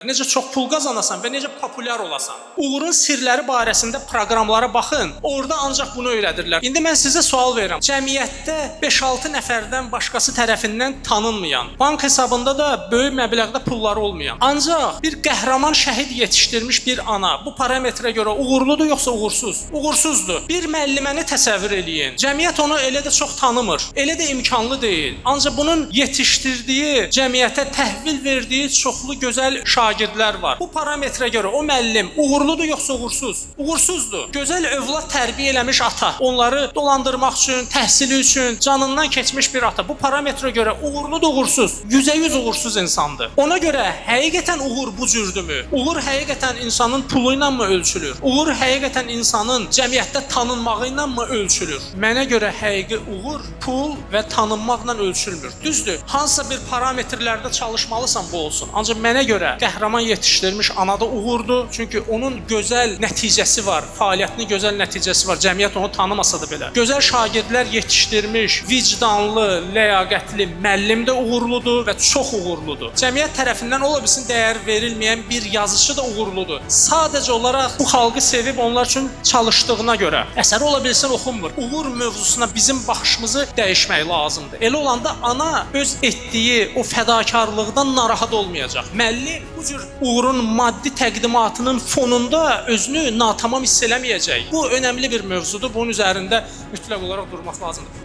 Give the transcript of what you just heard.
Necə çox pul qazanasan və necə populyar olasan. Uğurun sirləri barəsində proqramlara baxın. Orada ancaq bunu öyrədirlər. İndi mən sizə sual verirəm. Cəmiyyətdə 5-6 nəfərdən başqası tərəfindən tanınmayan, bank hesabında da böyük məbləğdə pulları olmayan, ancaq bir qəhrəman şəhid yetişdirmiş bir ana bu parametrə görə uğurludur yoxsa uğursuz? Uğursuzdur. Bir müəlliməni təsəvvür eləyin. Cəmiyyət onu elə də çox tanımır. Elə də imkanlı deyil. Ancaq bunun yetişdirdiyi, cəmiyyətə təhvil verdiyi çoxlu gözəl şagirdlər var. Bu parametrə görə o müəllim uğurludur yoxsa uğursuz? Uğursuzdur. Gözəl övlad tərbiyə eləmiş ata, onları dolandırmaq üçün, təhsili üçün canından keçmiş bir ata. Bu parametrə görə uğurludur, uğursuz. 100% uğursuz insandır. Ona görə həqiqətən uğur bu cürdürmü? Uğur həqiqətən insanın pulu ilə mi ölçülür? Uğur həqiqətən insanın cəmiyyətdə tanınmağı ilə mi ölçülür? Mənə görə həqiqi uğur pul və tanınmaqla ölçülmür. Düzdür? Hansısa bir parametrlərdə çalışmalısan bu olsun. Ancaq mənə görə qəhrəman yetişdirmiş anada uğurdur. Çünki onun gözəl nəticəsi var, fəaliyyətinin gözəl nəticəsi var. Cəmiyyət onu tanımasa da belə. Gözəl şagirdlər yetişdirmiş, vicdanlı, ləyaqətli müəllim də uğurludur və çox uğurludur. Cəmiyyət tərəfindən ola bilsin dəyər verilməyən bir yazıçı da uğurludur. Sadəcə olaraq bu xalqı sevib onlar üçün çalışdığına görə. Əsəri ola bilsin oxunmur. Uğur mövzusuna bizim baxışımızı dəyişmək lazımdır. Elə olanda ana öz etdiyi o fədakarlıqdan narahat olmayacaq. Müəllim bu cür uğurun maddi təqdimatının fonunda özünü natamam hiss eləməyəcək. Bu önəmli bir mövzudur. Bunun üzərində mütləq olaraq durmaq lazımdır.